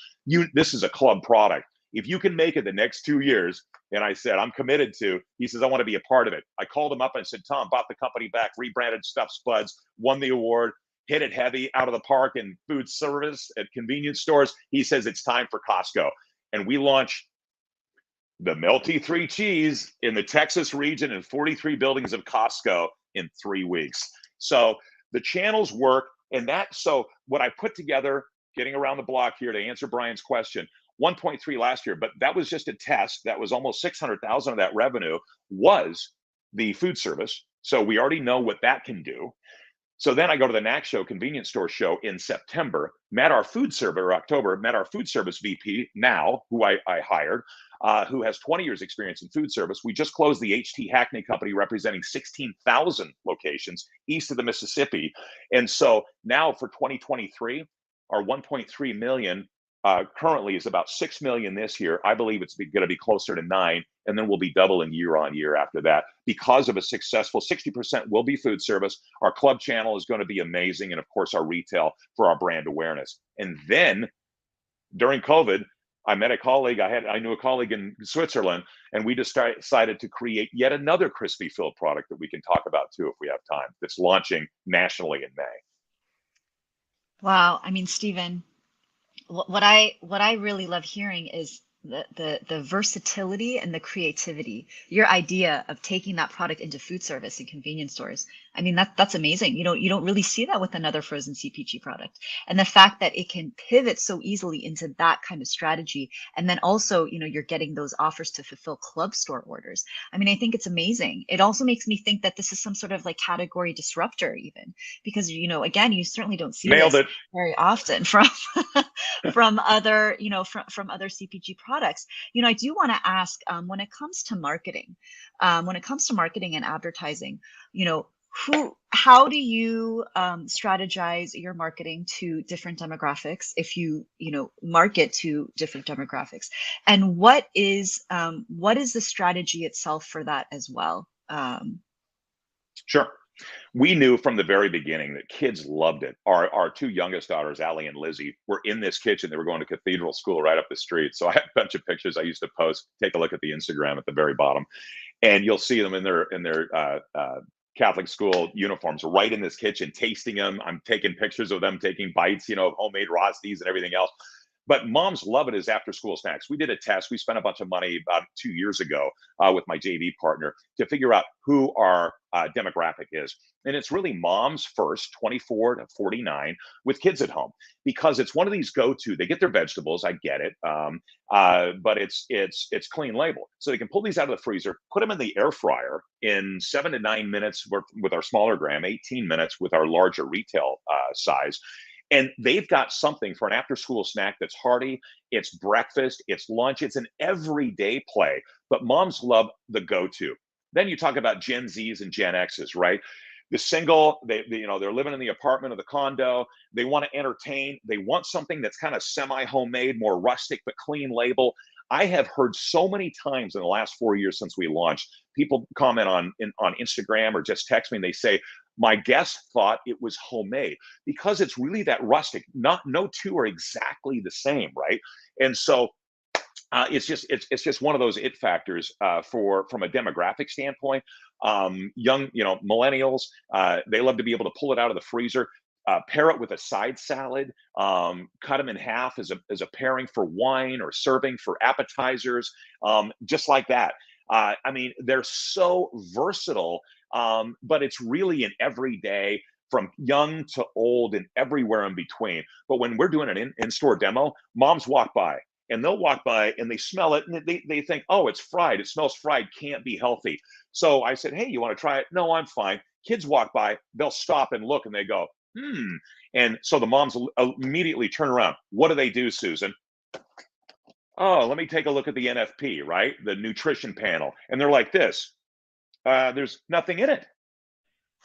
This is a club product. If you can make it the next 2 years," and I said, "I'm committed to." He says, "I want to be a part of it." I called him up and said, "Tom, bought the company back, rebranded Stuft Spuds, won the award, hit it heavy out of the park in food service at convenience stores." He says, "It's time for Costco." And we launched the Melty 3 cheese in the Texas region in 43 buildings of Costco in 3 weeks. So the channels work. So what I put together, getting around the block here to answer Brian's question, 1.3 last year, but that was just a test. That was almost 600,000 of that revenue was the food service. So we already know what that can do. So then I go to the NAC show, convenience store show in September, met our food service, or October, met our food service VP now, who I hired, who has 20 years experience in food service. We just closed the 𝗟𝗲𝘁 Hackney company representing 16,000 locations east of the Mississippi. And so now for 2023, our 1.3 million currently is about 6 million this year. I believe it's going to be closer to 9, and then we'll be doubling year on year after that because of a successful 60% will be food service. Our club channel is going to be amazing, and of course our retail for our brand awareness. And then during COVID, I met a colleague. I knew a colleague in Switzerland, and we just decided to create yet another crispy filled product that we can talk about too if we have time. That's launching nationally in May. Wow, I mean, Stephen, what I really love hearing is the versatility and the creativity. Your idea of taking that product into food service and convenience stores. I mean, that's amazing. You don't really see that with another frozen CPG product. And the fact that it can pivot so easily into that kind of strategy. And then also, you're getting those offers to fulfill club store orders. I mean, I think it's amazing. It also makes me think that this is some sort of like category disruptor even, because, again, you certainly don't see Nailed this it. very often from from other, from other CPG products. I do want to ask, when it comes to marketing and advertising, how do you strategize your marketing to different demographics if you market to different demographics, and what is the strategy itself for that as well? Sure. We knew from the very beginning that kids loved it. Our two youngest daughters, Allie and Lizzie, were in this kitchen. They were going to cathedral school right up the street. So I have a bunch of pictures I used to post. Take a look at the Instagram at the very bottom, and you'll see them in their Catholic school uniforms right in this kitchen, tasting them. I'm taking pictures of them taking bites, of homemade Rostis and everything else. But moms love it as after school snacks. We did a test. We spent a bunch of money about 2 years ago with my JV partner to figure out who our demographic is. And it's really moms first, 24 to 49, with kids at home, because it's one of these go-to. They get their vegetables. I get it. But it's clean label. So they can pull these out of the freezer, put them in the air fryer in 7 to 9 minutes with our smaller gram, 18 minutes with our larger retail size. And they've got something for an after school snack that's hearty. It's breakfast, it's lunch, it's an everyday play. But moms love the go-to. Then you talk about Gen Zs and Gen Xs, right? The single, they're living in the apartment or the condo. They want to entertain. They want something that's kind of semi-homemade, more rustic, but clean label. I have heard so many times in the last 4 years since we launched, people comment on Instagram or just text me and they say, my guest thought it was homemade, because it's really that rustic. No two are exactly the same, right? And so it's just one of those it factors from a demographic standpoint. Young, millennials, they love to be able to pull it out of the freezer, pair it with a side salad, cut them in half as a pairing for wine or serving for appetizers, just like that. I mean, they're so versatile, but it's really an everyday, from young to old and everywhere in between. But when we're doing an in-store demo, moms walk by. And they'll walk by and they smell it and they think, oh, it's fried. It smells fried. Can't be healthy. So I said, hey, you want to try it? No, I'm fine. Kids walk by. They'll stop and look and they go, And so the moms immediately turn around. What do they do, Susan? Oh, let me take a look at the NFP, right? The nutrition panel. And they're like this. There's nothing in it.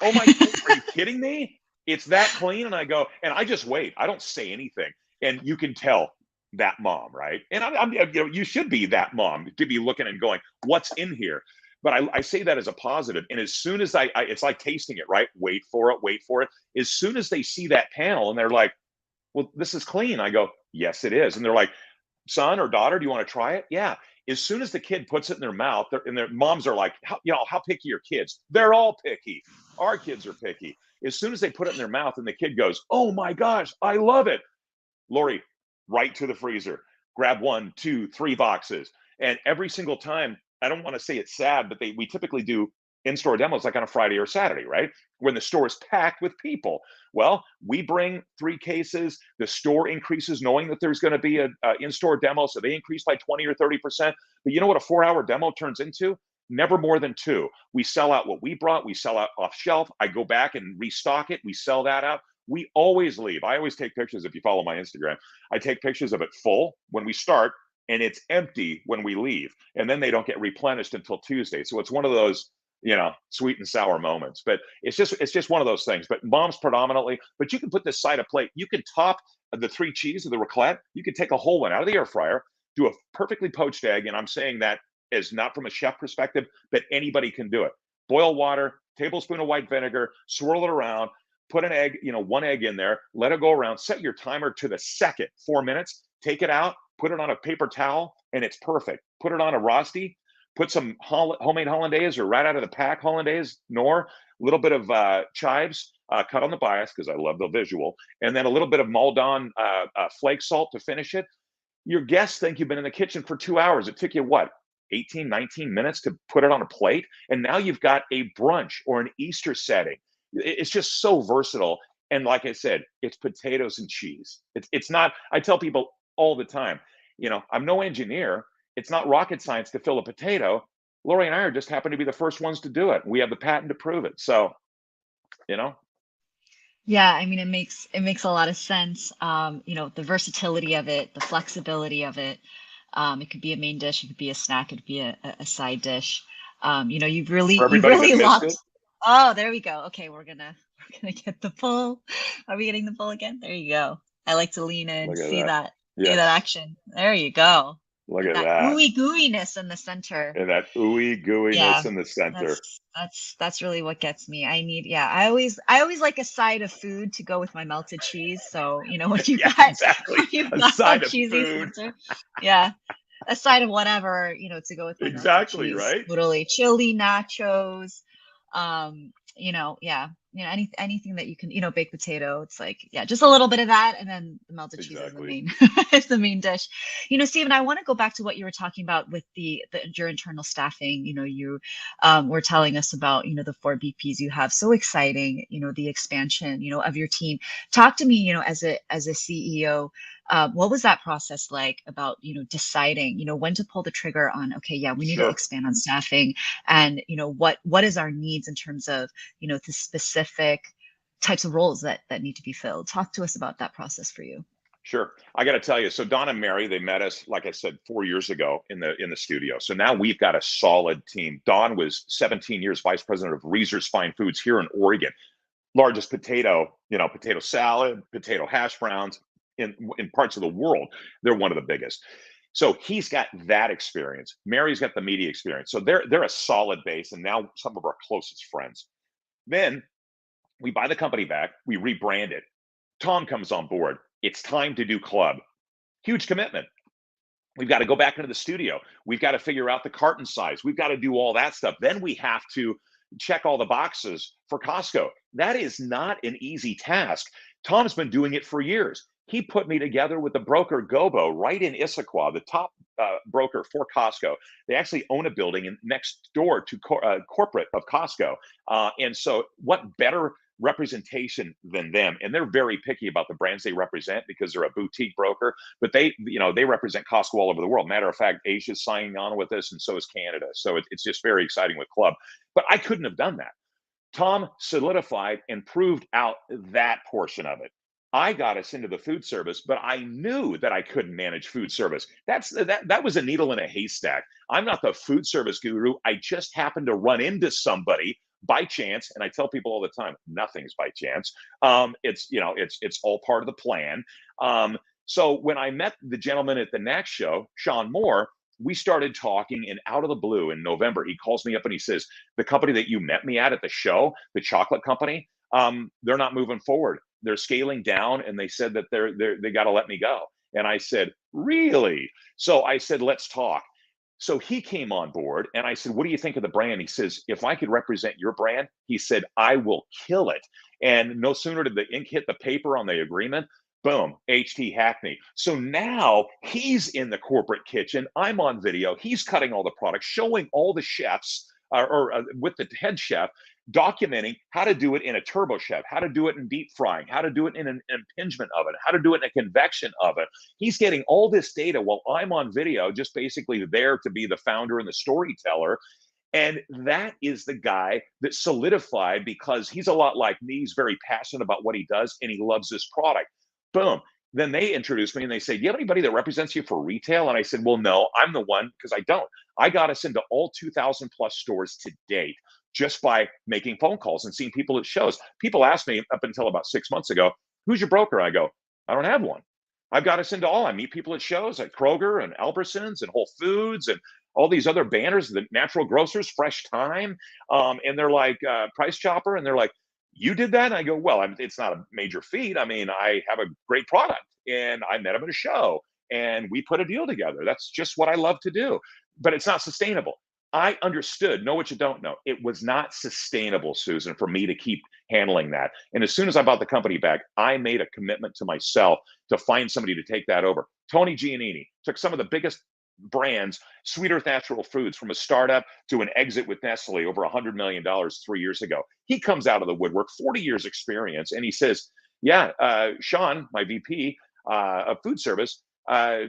Oh my God, are you kidding me? It's that clean. And I go, and I just wait. I don't say anything. And you can tell that mom, right? And I'm you should be that mom to be looking and going, what's in here? But I say that as a positive. And as soon as I it's like tasting it, right? Wait for it. As soon as they see that panel and they're like, well, this is clean. I go, yes, it is. And they're like, son or daughter, do you want to try it? Yeah. As soon as the kid puts it in their mouth, and their moms are like, how picky are kids? They're all picky. Our kids are picky. As soon as they put it in their mouth and the kid goes, oh my gosh, I love it. Lori, right to the freezer, grab 1, 2, 3 boxes. And every single time, I don't want to say it's sad, but we typically do in-store demos like on a Friday or Saturday, right? When the store is packed with people. Well, we bring 3 cases, the store increases knowing that there's going to be an in-store demo, so they increase by 20 or 30%. But you know what a 4-hour demo turns into? never more than 2. We sell out what we brought. We sell out off shelf. I go back and restock it. We sell that out. We always leave. I always take pictures. If you follow my Instagram, I take pictures of it full when we start and it's empty when we leave. And then they don't get replenished until Tuesday. So it's one of those, sweet and sour moments. But it's just one of those things. But mom's predominantly, but you can put this side of plate. You can top the 3 cheese of the raclette. You can take a whole one out of the air fryer, do a perfectly poached egg. And I'm saying that as not from a chef perspective, but anybody can do it. Boil water, tablespoon of white vinegar, swirl it around, put an egg, 1 egg in there, let it go around, set your timer to the second, 4 minutes, take it out, put it on a paper towel, and it's perfect. Put it on a Rosti, put some homemade hollandaise or right out of the pack hollandaise, nor a little bit of chives cut on the bias because I love the visual, and then a little bit of Maldon flake salt to finish it. Your guests think you've been in the kitchen for 2 hours. It took you what? 18, 19 minutes to put it on a plate. And now you've got a brunch or an Easter setting. It's just so versatile. And like I said, it's potatoes and cheese. It's not, I tell people all the time, I'm no engineer. It's not rocket science to fill a potato. Lori and I are just happen to be the first ones to do it. We have the patent to prove it. So, Yeah, I mean, it makes a lot of sense. The versatility of it, the flexibility of it. It could be a main dish, it could be a snack, it could be a side dish. You've for really everybody that missed locked. it, Oh, there we go. Okay, we're gonna get the pull. Are we getting the pull again? There you go. I like to lean in, look at see that. that Yes, action. There you go. look With at that that. ooey gooiness in the center. And that ooey gooiness Yeah, in the center. that's really what gets me. I always like a side of food to go with my melted cheese. So when you've Yeah, got exactly. when you've A got that side of cheesy food. center, yeah, a side of whatever, to go with my melted Exactly, cheese. right? Totally. Chili, nachos, yeah, anything that you can, baked potato. It's like, yeah, just a little bit of that, and then the melted cheese is the Exactly. main is the main dish. Stephen, I want to go back to what you were talking about with your internal staffing. You were telling us about, the 4 BPs you have. So exciting, the expansion, of your team. Talk to me, as a CEO. What was that process like about, deciding, when to pull the trigger on, okay, yeah, we need to Sure. expand on staffing, and, what is our needs in terms of, the specific types of roles that need to be filled. Talk to us about that process for you. Sure. I got to tell you, so Don and Mary, they met us, like I said, 4 years ago in the studio. So now we've got a solid team. Don was 17 years vice president of Reese's Fine Foods here in Oregon. Largest potato salad, potato hash browns in parts of the world. They're one of the biggest. So he's got that experience. Mary's got the media experience. So they're a solid base, and now some of our closest friends. Then we buy the company back, we rebrand it. Tom comes on board. It's time to do club. Huge commitment. We've got to go back into the studio. We've got to figure out the carton size. We've got to do all that stuff. Then we have to check all the boxes for Costco. That is not an easy task. Tom's been doing it for years. He put me together with the broker 𝗂𝗶𝗴 right in 𝗟𝗂𝗁, the top broker for Costco. They actually own a building next door to corporate of Costco. And so what better representation than them? And they're very picky about the brands they represent because they're a boutique broker, but they represent Costco all over the world. Matter of fact, Asia's signing on with us, and so is Canada. So it's just very exciting with club. But I couldn't have done that. Tom solidified and proved out that portion of it. I got us into the food service, but I knew that I couldn't manage food service. That was a needle in a haystack. I'm not the food service guru. I just happened to run into somebody by chance, and I tell people all the time, nothing's by chance. It's all part of the plan. So when I met the gentleman at the next show, Sean Moore, we started talking, and out of the blue in November, he calls me up and he says, the company that you met me at the show, the chocolate company, they're not moving forward. They're scaling down, and they said that they got to let me go. And I said, really? So I said, let's talk. So he came on board, and I said, what do you think of the brand? He says, if I could represent your brand, he said, I will kill it. And no sooner did the ink hit the paper on the agreement, boom, HT Hackney. So now he's in the corporate kitchen. I'm on video. He's cutting all the products, showing all the chefs with the head chef, documenting how to do it in a turbo chef, how to do it in deep frying, how to do it in an impingement oven, how to do it in a convection oven. He's getting all this data while I'm on video, just basically there to be the founder and the storyteller. And that is the guy that solidified, because he's a lot like me. He's very passionate about what he does and he loves this product. Boom. Then they introduced me and they say, do you have anybody that represents you for retail? And I said, well, no, I'm the one, because I don't. I got us into all 2,000 plus stores to date just by making phone calls and seeing people at shows. People asked me up until about 6 months ago, who's your broker? I go, I don't have one. I've got us into all. I meet people at shows at Kroger and Albertsons and Whole Foods and all these other banners, the natural grocers, Fresh Time. And they're like, Price Chopper. And they're like, you did that? And I go, well, it's not a major feat. I mean, I have a great product and I met him at a show and we put a deal together. That's just what I love to do, but it's not sustainable. I understood, know what you don't know. It was not sustainable, Susan, for me to keep handling that. And as soon as I bought the company back, I made a commitment to myself to find somebody to take that over. Tony Giannini took some of the biggest brands, Sweet Earth Natural Foods, from a startup to an exit with Nestle over $100 million 3 years ago. He comes out of the woodwork, 40 years experience, and he says, yeah, Sean, my VP of food service,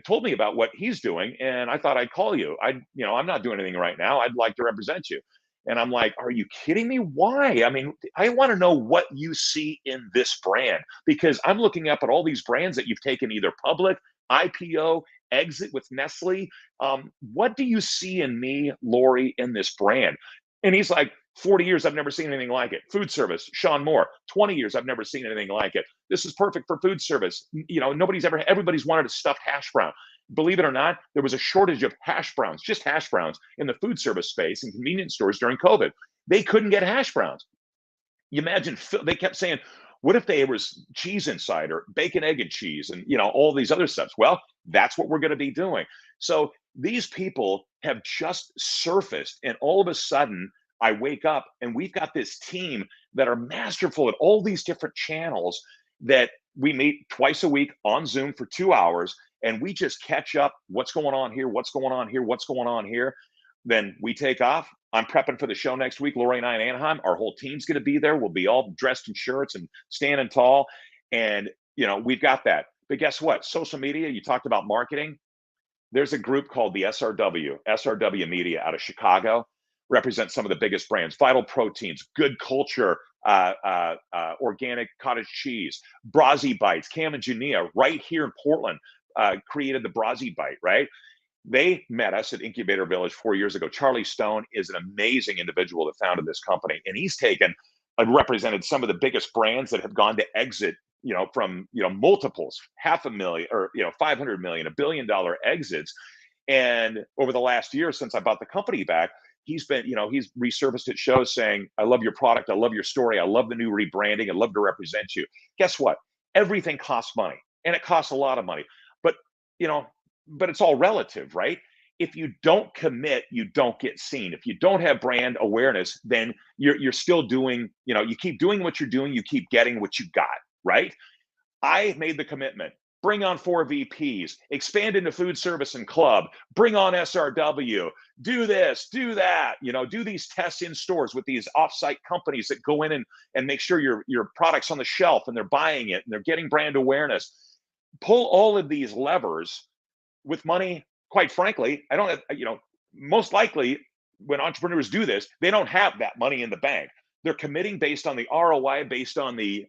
told me about what he's doing, and I thought I'd call you. I'm not doing anything right now. I'd like to represent you. And I'm like, are you kidding me? Why? I mean, I want to know what you see in this brand, because I'm looking up at all these brands that you've taken either public, IPO, exit with Nestle. What do you see in me, Lori, in this brand? And he's like, 40 years, I've never seen anything like it. Food service, Sean Moore, 20 years, I've never seen anything like it. This is perfect for food service. Everybody's wanted a stuffed hash brown. Believe it or not, there was a shortage of hash browns, just hash browns, in the food service space and convenience stores during COVID. They couldn't get hash browns. You imagine, they kept saying, what if there was cheese inside, or bacon, egg, and cheese, and all these other stuff? Well, that's what we're going to be doing. So these people have just surfaced, and all of a sudden, I wake up and we've got this team that are masterful at all these different channels that we meet twice a week on Zoom for 2 hours, and we just catch up. What's going on here? What's going on here? What's going on here? Then we take off. I'm prepping for the show next week. Lori and I in Anaheim. Our whole team's going to be there. We'll be all dressed in shirts and standing tall. And, we've got that. But guess what? Social media, you talked about marketing. There's a group called the SRW Media out of Chicago, represents some of the biggest brands: Vital Proteins, Good Culture, Organic Cottage Cheese, Brazzi Bites, Cam and Jania, right here in Portland, created the Brazzi Bite, right? They met us at Incubator Village 4 years ago. Charlie Stone is an amazing individual that founded this company, and he's taken and represented some of the biggest brands that have gone to exit, from multiples, $500,000 or $500 million, $1 billion exits. And over the last year, since I bought the company back, he's been, he's resurfaced at shows saying, I love your product, I love your story, I love the new rebranding, I'd love to represent you. Guess what? Everything costs money, and it costs a lot of money. But it's all relative, right? If you don't commit, you don't get seen. If you don't have brand awareness, then you're still doing, you keep doing what you're doing, you keep getting what you got, right? I made the commitment. Bring on 4 VPs, expand into food service and club, bring on SRW, do this, do that, do these tests in stores with these offsite companies that go in and make sure your product's on the shelf and they're buying it and they're getting brand awareness. Pull all of these levers with money. Quite frankly, I don't have, most likely when entrepreneurs do this, they don't have that money in the bank. They're committing based on the ROI, based on the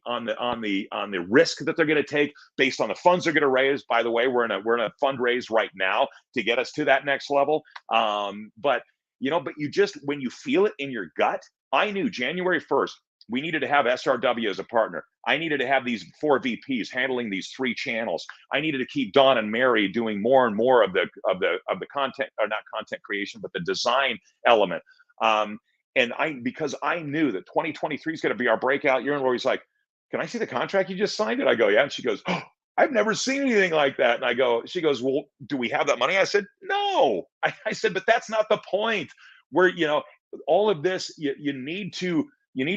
risk that they're going to take, based on the funds they're going to raise. By the way, we're in a fundraise right now to get us to that next level. But you just, when you feel it in your gut, I knew January 1st, we needed to have SRW as a partner. I needed to have these 4 VPs handling these 3 channels. I needed to keep Dawn and Mary doing more and more of the content, or not content creation, but the design element. And because I knew that 2023 is going to be our breakout year. And Lori's like, can I see the contract you just signed? And I go, yeah. And she goes, oh, I've never seen anything like that. And she goes, well, do we have that money? I said, no. I said, but that's not the point. Where, all of this, you need to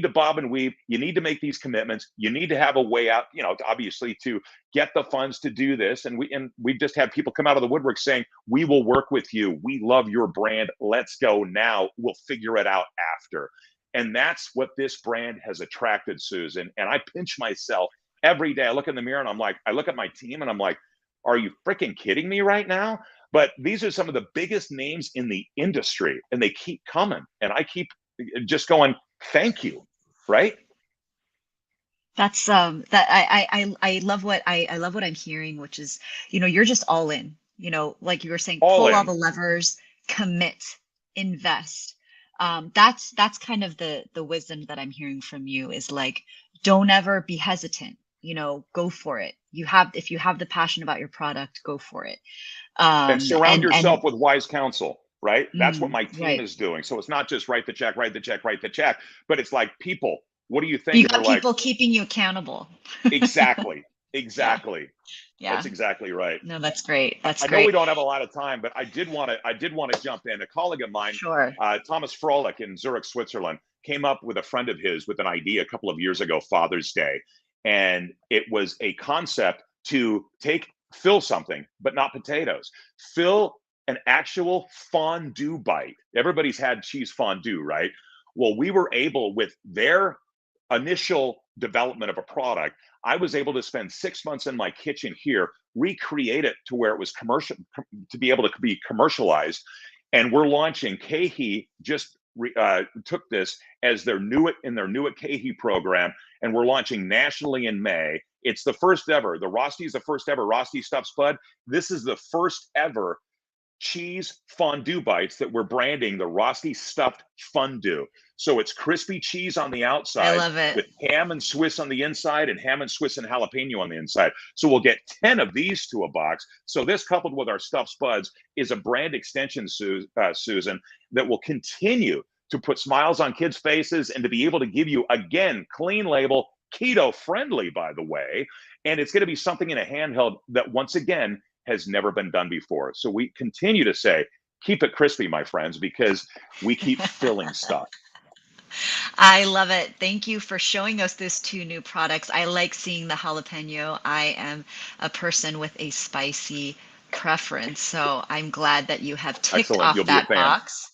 bob and weave. You need to make these commitments. You need to have a way out, obviously, to get the funds to do this. And we just had people come out of the woodwork saying, we will work with you. We love your brand. Let's go now. We'll figure it out after. And that's what this brand has attracted, Susan. And I pinch myself every day. I look in the mirror and I look at my team and I'm like, are you freaking kidding me right now? But these are some of the biggest names in the industry, and they keep coming. And I keep just going, thank you, right? That's that I love what I love what I'm hearing, which is, you're just all in, like you were saying, All pull all in. the levers, commit, invest. That's kind of the wisdom that I'm hearing from you is like, don't ever be hesitant, go for it. If you have the passion about your product, go for it. And surround And yourself with wise counsel, right? That's what my team right. is doing. So it's not just write the check, write the check, write the check, but it's like, people, what do you think? You And they're got like, people keeping you accountable. exactly, Yeah. exactly. Yeah. That's exactly right. No, that's great. That's I know we great. don't have a lot of time, but I did want to jump in. A colleague of mine, Sure. Thomas Froelich in Zurich, Switzerland, came up with a friend of his with an idea a couple of years ago, Father's Day. And it was a concept to fill something, but not potatoes. Fill an actual fondue bite. Everybody's had cheese fondue, right? Well, we were able, with their initial development of a product, I was able to spend 6 months in my kitchen here, recreate it to where it was commercial, to be able to be commercialized. And we're launching 𝗂𝗄𝗃, just took this as their 𝗂𝗃 program, and we're launching nationally in May. It's the first ever. The Rosti is the first ever Rosti Stuft Spud. This is the first ever cheese fondue bites that we're branding the Rosti Stuft Fondue. So it's crispy cheese on the I outside love it. with ham and Swiss on the inside, and ham and Swiss and jalapeno on the inside. So we'll get 10 of these to a box. So this, coupled with our Stuffed Spuds, is a brand extension, Susan, that will continue to put smiles on kids' faces and to be able to give you, again, clean label, keto friendly, by the way. And it's going to be something in a handheld that, once again, has never been done before. So we continue to say, keep it crispy, my friends, because we keep filling stuff. I love it. Thank you for showing us these two new products. I like seeing the jalapeno. I am a person with a spicy preference, so I'm glad that you have ticked Excellent. You'll off be a that fan. box.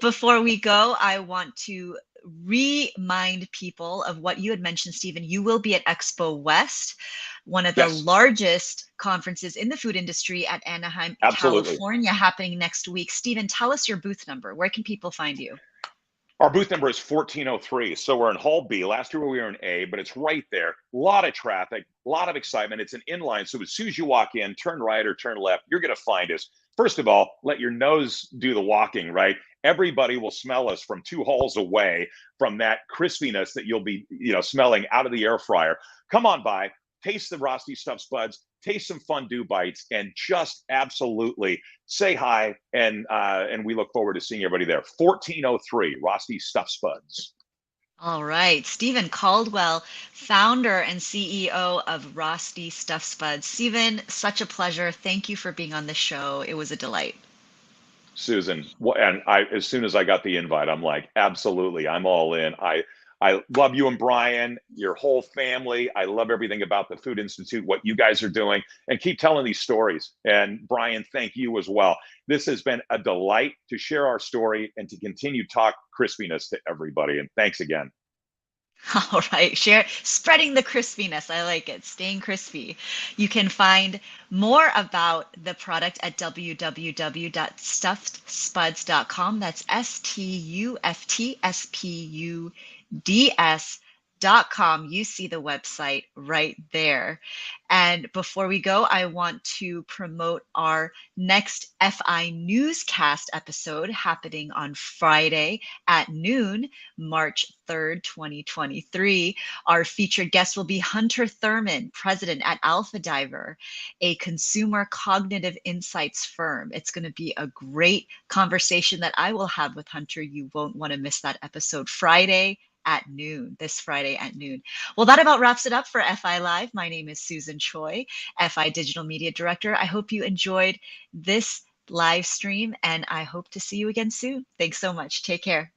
Before we go, I want to remind people of what you had mentioned, Stephen. You will be at Expo West, one of the Yes, largest conferences in the food industry at Anaheim, absolutely. California, happening next week. Stephen, tell us your booth number. Where can people find you? Our booth number is 1403. So we're in Hall B. Last year we were in A, but it's right there. A lot of traffic, a lot of excitement. It's an inline. So as soon as you walk in, turn right or turn left, you're going to find us. First of all, let your nose do the walking, right? Everybody will smell us from 2 halls away from that crispiness that you'll be, smelling out of the air fryer. Come on by, taste the Rosti Stuft Spuds, taste some fondue bites, and just absolutely say hi. And we look forward to seeing everybody there. 1403 Rosti Stuft Spuds. All right. Stephen Caldwell, founder and CEO of Rosti Stuft Spuds. Stephen, such a pleasure. Thank you for being on the show. It was a delight. Susan, and as soon as I got the invite, I'm like, absolutely, I'm all in. I love you and Brian, your whole family. I love everything about the Food Institute, what you guys are doing, and keep telling these stories. And Brian, thank you as well. This has been a delight to share our story and to continue talk crispiness to everybody. And thanks again. All right, spreading the crispiness. I like it. Staying crispy. You can find more about the product at www.stuftedspuds.com. That's STUFTSPUDS.com. You see the website right there. And before we go, I want to promote our next FI newscast episode happening on Friday at noon, March 3rd, 2023. Our featured guest will be Hunter Thurman, president at 𝗟𝗲𝘁, a consumer cognitive insights firm. It's going to be a great conversation that I will have with Hunter. You won't want to miss that episode. This Friday at noon. Well, that about wraps it up for FI Live. My name is Susan Choi, FI Digital Media Director. I hope you enjoyed this live stream, and I hope to see you again soon. Thanks so much. Take care.